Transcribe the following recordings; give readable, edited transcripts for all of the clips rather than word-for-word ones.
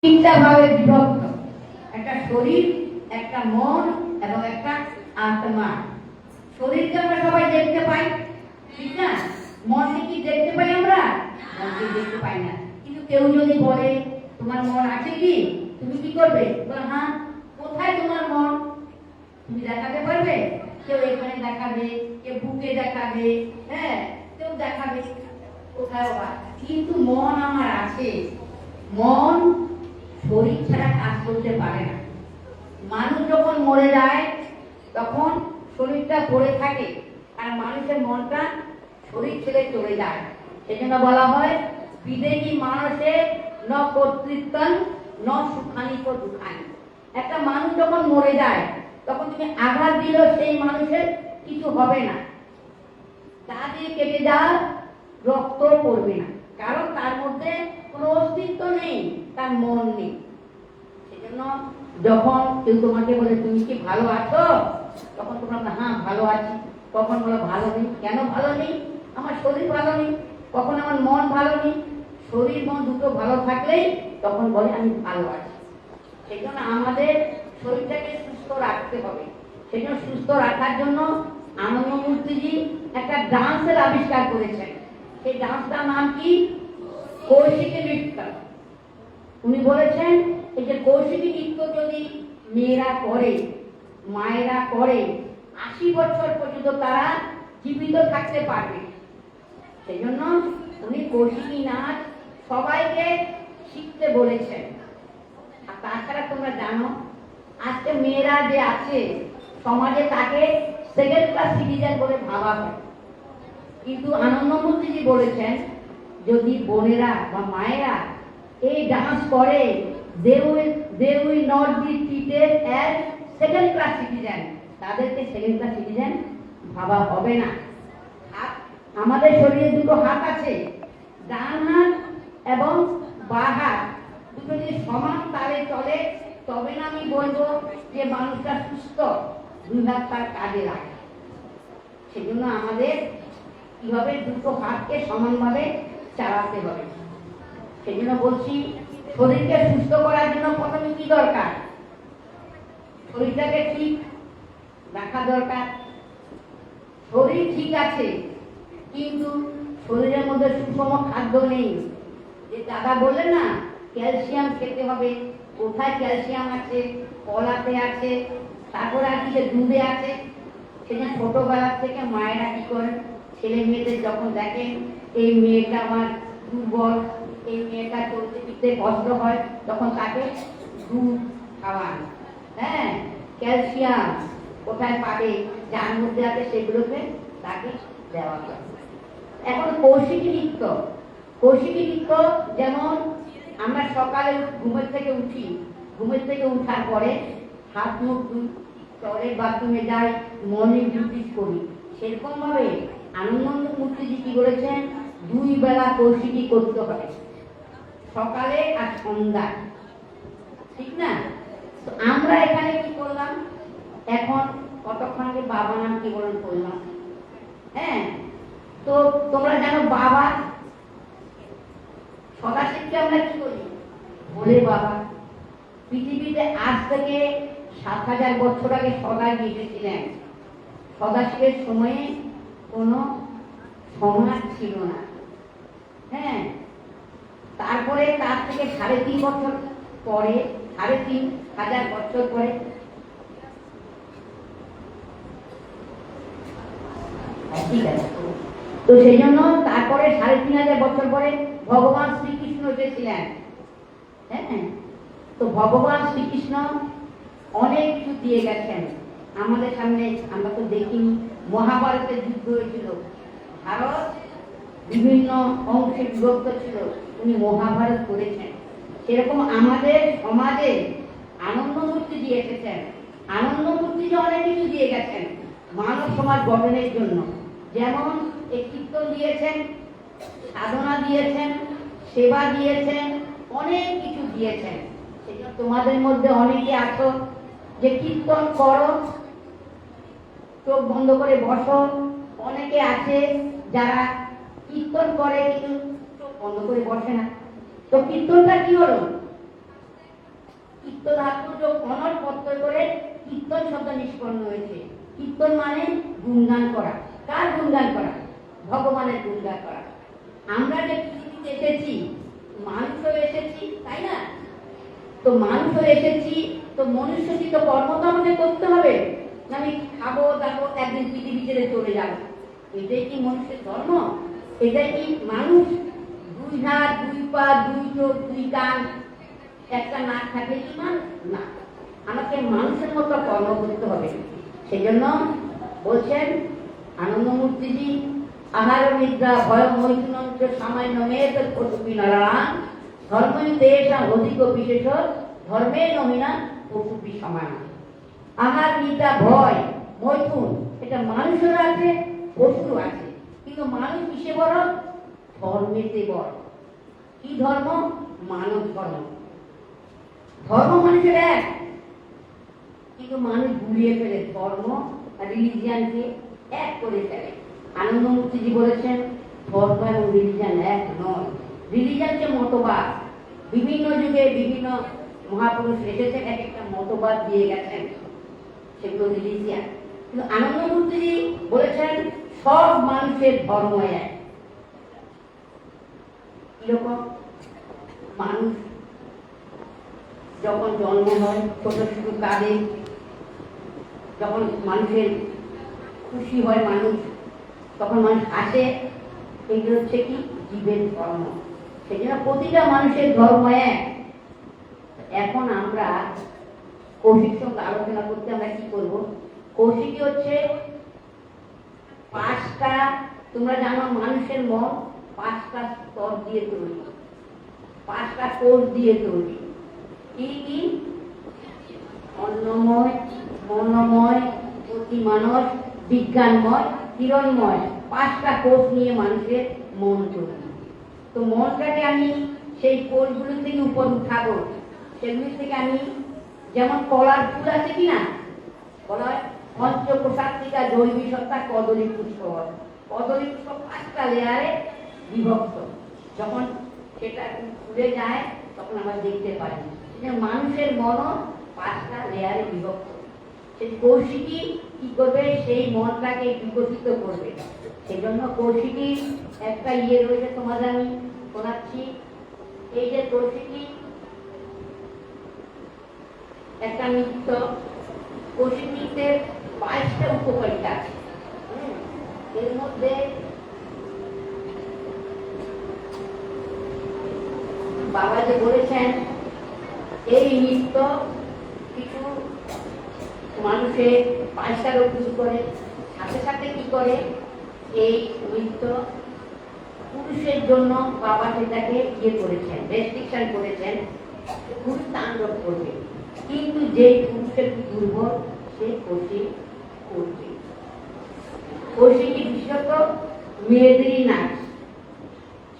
তিনটা ভাবে বিভক্ত, একটা শরীর, একটা মন এবং একটা আত্মা। শরীরকে আমরা সবাই দেখতে পাই, ঠিক না? মনকে কি দেখতে পাই আমরা? মনকে দেখতে পাই না। কিন্তু কেউ যদি বলে তোমার মন আছে কি, তুমি কি করবে? বলে হ্যাঁ। কোথায় তোমার মন? তুমি দেখাতে পারবে? কেউ এখানে দেখাবে, কেউ বুকে দেখাবে, হ্যাঁ, কেউ দেখাবে কোথায়। কিন্তু মন আমার আছে। মন শরীর ছাড়া কাজ করতে পারে না। মানুষ যখন মরে যায় তখন শরীরটা পড়ে থাকে, আর মানুষের মনটা শরীর ছেড়ে চলে যায়। সেজন্য বলা হয় বিদেহী মানুষের ন কর্তৃত্বং ন সুখানি তো দুঃখানি। একটা মানুষ যখন মরে যায় তখন তুমি আঘাত দিলেও সেই মানুষের কিছু হবে না, তা দিয়ে কেটে যাওয়ার রক্ত পড়বে না, কারণ তার মধ্যে কোনো অস্তিত্ব নেই, তার মন নেই। সেজন্য যখন কেউ তোমাকে বলে তুমি কি ভালো আছো, তখন তোমরা হ্যাঁ ভালো আছি। কখন বলো ভালো নেই। কেন ভালো নেই? আমার শরীর ভালো নেই। কখন আমার মন ভালো নেই। শরীর মন দুটো ভালো থাকলেই তখন বলে আমি ভালো আছি। সেই জন্য আমাদের শরীরটাকে সুস্থ রাখতে হবে। সেই জন্য সুস্থ রাখার জন্য আনন্দমূর্তিজি একটা ডান্সের আবিষ্কার করেছেন। সেই ডান্সটার নাম কি? কৌশিকী নৃত্য। উনি বলেছেন এই যে কৌশিকী নৃত্য যদি মেয়েরা করে, মায়েরা করে, 80 বছর পর্যন্ত তারা জীবিত থাকতে পারবে। সেই জন্য উনি কৌশিকী নাচ সবাইকে শিখতে বলেছেন। আর তাছাড়া তোমরা জানো আজকে মেয়েরা যে আছে সমাজে তাকে সেকেন্ড ক্লাস সিটিজেন বলে ভাবা হয়। কিন্তু আনন্দমূর্তিজি বলেছেন যদি বোনেরা বা মায়েরা এই ডান্স করে they will not be treated as second class citizen, তাদেরকে সেকেন্ড ক্লাস সিটিজেন ভাবা হবে না। আমাদের শরীরে দুটো হাত আছে, ডান হাত এবং বাঁ হাত, দুটো যদি সমান তালে চলে তবে না আমি বলবো যে মানুষটা সুস্থ। দুই হাত তার কাজে লাগে। সেজন্য আমাদের কিভাবে দুটো হাতকে সমানভাবে চালাতে হবে। সেই জন্য বলছি শরীরকে সুস্থ করার জন্য প্রথমে কি দরকার? শরীরটাকে ঠিক রাখা দরকার। শরীর ঠিক আছে কিন্তু শরীরের মধ্যে সুষম খাদ্য নেই। যে দাদা বললেন না ক্যালসিয়াম খেতে হবে, কোথায় ক্যালসিয়াম আছে? কলাতে আছে, তারপরে আর কি যে দুধে আছে। সেটা ছোটবেলা থেকে মায়েরা কি করেন, ছেলে মেয়েদের যখন দেখেন এই মেয়েটা আমার দুর্বল, এই মেয়েটা চলতে ফিরতে কষ্ট হয়, তখন তাকে দুধ খাওয়ান। হ্যাঁ, ক্যালসিয়াম কোথায় পাবে, যার মধ্যে আছে সেগুলোকে তাকে দেওয়া হয়। এখন কৌশিকী নৃত্য, কৌশিকী নৃত্য যেমন আমরা সকালে ঘুমের থেকে উঠি, ঘুমের থেকে উঠার পরে হাত মুখ ধুই, টয়লেট বাথরুমে যাই, মর্নিং ডিউটি করি, সেরকম ভাবে আনন্দমূর্তিজি কি বলেছেন, 2 বেলা কৌশিকী করতে হবে, সকালে আর সন্ধ্যায়, ঠিক না? তো আমরা এখানে কি করলাম, এখন কতক্ষণ আগে বাবা নাম কি বলেন করলাম। হ্যাঁ, তো তোমরা জানো বাবা সদাশিবকে আমরা কি করি, ভোলে বাবা। পৃথিবীতে আজ থেকে 7000 বছর আগে সদাশিব এসেছিলেন। সদাশিবের সময়ে কোনো সমাজ ছিল না। হ্যাঁ, তারপরে তার থেকে 3.5 বছর পরে, 3500 বছর পরে তো সেই জন্য তারপরে 3500 বছর পরে ভগবান শ্রীকৃষ্ণ এসেছিলেন। হ্যাঁ, তো ভগবান শ্রীকৃষ্ণ অনেক কিছু দিয়ে গেছেন আমাদের সামনে। আমরা তো দেখি মহাভারতের যুদ্ধ হয়েছিল, ভারত বিভিন্ন অংশে বিভক্ত ছিল, উনি মহাভারত করেছেন। সেরকম আমাদের সমাজে আনন্দমূর্তি দিয়ে এসেছেন। আনন্দমূর্তি যে অনেক কিছু দিয়ে গেছেন মানব সমাজ গঠনের জন্য। যেমন এই কীর্তন দিয়েছেন, সাধনা দিয়েছেন, সেবা দিয়েছেন, অনেক কিছু দিয়েছেন। সেজন্য তোমাদের মধ্যে অনেকে আছো যে কীর্তন করো, চোখ বন্ধ করে বসো। অনেকে আছে যারা কীর্তন করে কিন্তু চোখ বন্ধ করে বসে না। তো কীর্তনটা কি হলো? কীর্ত ধাতু যোগ অনর প্রত্যয় করে কীর্তন শব্দ নিষ্পন্ন হয়েছে। কীর্তন মানে গুণগান করা। কার গুণগান করা? ভগবানের গুণগান করা। আমরা যে পৃথিবীতে এসেছি, মানুষ হয়ে এসেছি, তাই না? তো মানুষ হয়ে এসেছি, তো মনুষ্যচিত কর্ম তো আমাদের করতে হবে। আমি খাবো দাবো, একদিন পৃথিবী ছেড়ে চলে যাবো, এটাই কি মানুষের ধর্ম? এটাই কি মানুষ? দুই হাত, দুই পা, দুই চোখ, দুই কান, একটা নাক থাকলে কি মানুষ? না, আমাকে মানুষের মতো কর্ম করতে হবে। সেই জন্য বলছেন আনন্দমূর্তিজি, আহার নিদ্রা ভয় মৈথুনম চ সামান্য মেত পশুপি নারায়ণ ধর্মদেশা অধিক বিশেষ ধর্মে নহিনা পশুপি সমান। আহার নিদ্রা ভয় মৈথুন এটা মানুষের আছে, পশুর আছে, কিন্তু মানুষ কিসে বড়? ধর্মেতে বড়। কি ধর্ম? মানব ধর্ম। ধর্ম মানুষের এক, কিন্তু মানুষ ভুলিয়ে ফেলে ধর্ম আর রিলিজিয়ানকে এক করে ফেলে। আনন্দমূর্তিজি বলেছেন ধর্ম এবং রিলিজিয়ান এক নয়। রিলিজিয়ানকে মতবাদ, বিভিন্ন যুগে বিভিন্ন মহাপুরুষ এসেছেন, এক একটা মতবাদ দিয়ে গেছেন, সেগুলো রিলিজিয়ান। কিন্তু আনন্দমূর্তিজি বলেছেন সব মানুষের ধর্ম এক। কিরকম? মানুষ যখন জন্ম হয়, ছোট ছোট কাঁদে, যখন মানুষের খুশি হয় মানুষ, তখন মানুষ হাসে, এগুলো হচ্ছে কি জীবের ধর্ম। সেই জন্য প্রতিটা মানুষের ধর্ম এক। এখন আমরা কৌশিক সঙ্গে আলোচনা করতে আমরা কি করবো? কৌশিকী হচ্ছে পাঁচটা, তোমরা জানো মানুষের মন পাঁচটা স্তর দিয়ে তৈরি, পাঁচটা কোষ দিয়ে তৈরি। কি কি? অন্নময়, মনময়, প্রতিমানস, বিজ্ঞানময়, কিরণময়, পাঁচটা কোষ নিয়ে মানুষের মন তৈরি। তো মনটাকে আমি সেই কোষগুলো থেকে উপর উঠাবো, সেগুলি থেকে আমি, যেমন কলার ফুল আছে কিনা, কলার পঞ্চকোষাত্মিকা জৈবিক সত্তা কদলী পুষ্প, কদলী পুষ্প পাঁচটা লেয়ারে বিভক্ত। যখন সেটা খুলে যায় তখন আমরা দেখতে পাই যে মানুষের মনও পাঁচটা লেয়ারে বিভক্ত। সেই কৌশিকী কি করবে? সেই মনটাকে বিকশিত করবে। সেই জন্য কৌশিকী একটা রয়েছে, তোমাদের আমি শোনাচ্ছি। এই যে কৌশিকী একটা নৃত্য, কৌশিক নৃত্যের 22টা উপকারিতা আছে। এর মধ্যে বাবা যে বলেছেন এই নৃত্য কিছু মানুষের 22টা রোগ দূর করে, সাথে সাথে কি করে? এই নৃত্য পুরুষের জন্য বাবা সেটাকে করেছেন, রেস্ট্রিকশন করেছেন, পুরুষ তাণ্ডব করবে, কিন্তু যে পুরুষের দুর্বল সে কৌশিক করবে। কৌশিকী বিশেষত মেয়েদেরই নাচ।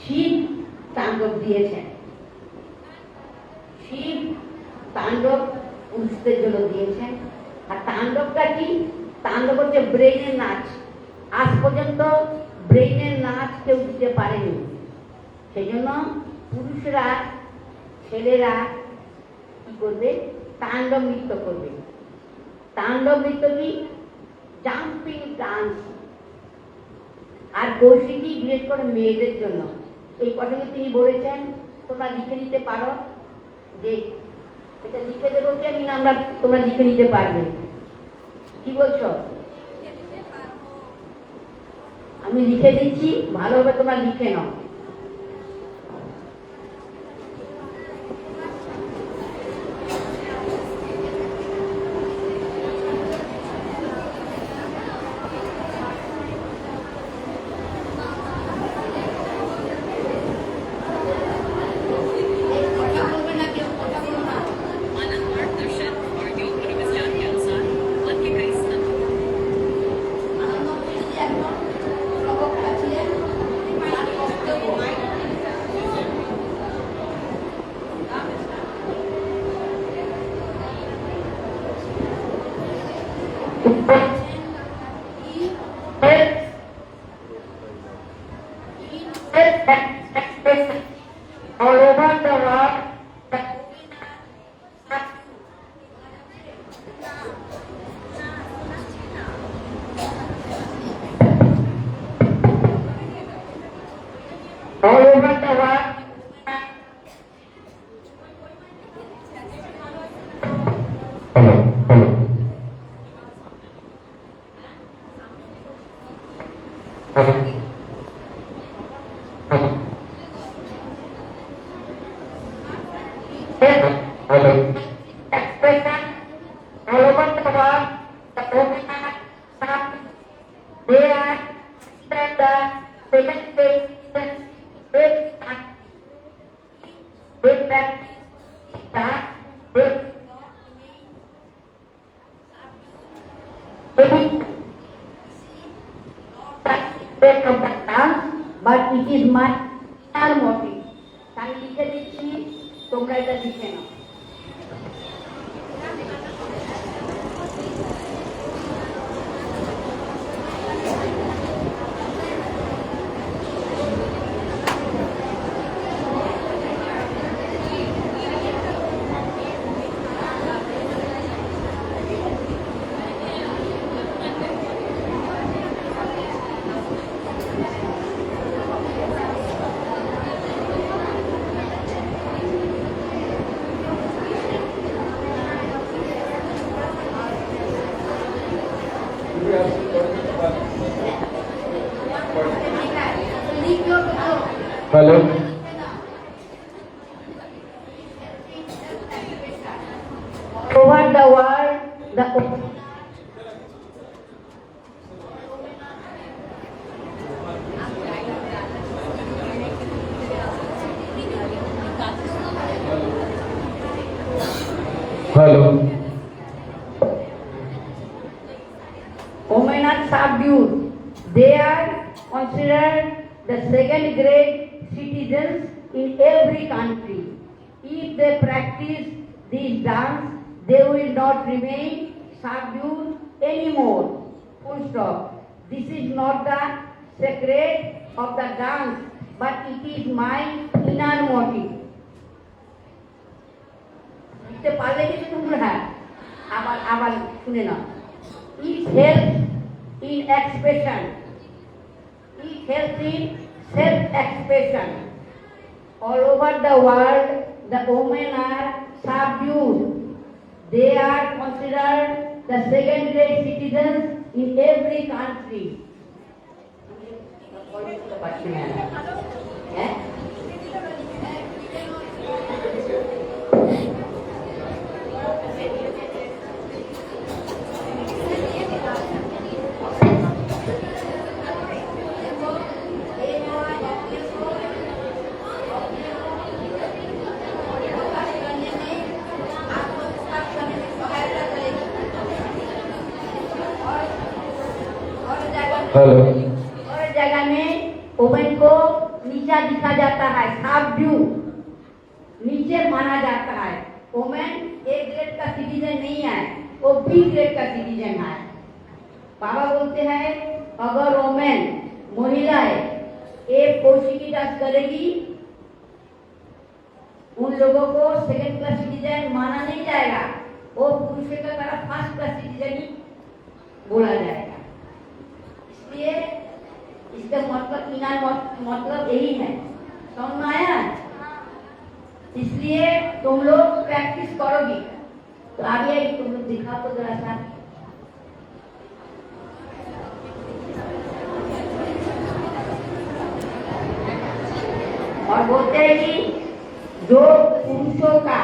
শিব তাণ্ডব দিয়েছেন, শিব তাণ্ডব পুরুষদের জন্য দিয়েছেন। আর তাণ্ডবটা কি? তাণ্ডব হচ্ছে ব্রেইনের নাচ। আজ পর্যন্ত ব্রেইনের নাচ কেউ দিতে পারেনি। সেই জন্য পুরুষরা, ছেলেরা কি করবে? তাণ্ডব নৃত্য করবে। তাণ্ডব নৃত্য কি? Jumping dance. আর কৌশিকী বিশেষ করে মেয়েদের জন্য। এই কথাটি তিনি বলেছেন, তোমরা লিখে নিতে পারো, যে এটা লিখে দেবো কি আমি, আমরা তোমরা লিখে নিতে পারবে। কি বলছো? আমি লিখে দিচ্ছি, ভালোভাবে তোমরা লিখে নাও। Hello. Expression all over the world, the women some they are that the second phase with that but it is my motive. তাই লিখে দিচ্ছি, তোমরা এটা লিখে নাও। Hello. Over the world, the Hello. women are subdued. They are considered the second grade citizens in every country. If they practice this dance, they will not remain subdued anymore. Full stop. This is not the secret of the dance, but it is my inner motive. লিখতে পারলে কিন্তু তোমরা আবার আবার শুনে নাও। It helps in expression. It helps in self-expression. All over the world, the women are subdued. They are considered the second-grade citizens in every country. Hello. और जगह में वुमेन को नीचा दिखा जाता है, सबड्यू नीचे माना जाता है। वुमेन ए ग्रेड का सिटीजन नहीं है, वो बी ग्रेड का सिटीजन है। बाबा बोलते हैं अगर वुमेन महिलाएं एक कौशिकी डांस करेगी, उन लोगों को सेकंड क्लास सिटीजन माना नहीं जाएगा, वो पुरुषों का तरह फर्स्ट क्लास सिटीजन ही बोला जाएगा। इसलिए इसका मतलब यही है, समझ में आया? इसलिए तुम लोग प्रैक्टिस करोगी तो आगे तुम लोग दिखा तो जरा सा। और बोलते हैं कि जो पुरुषों का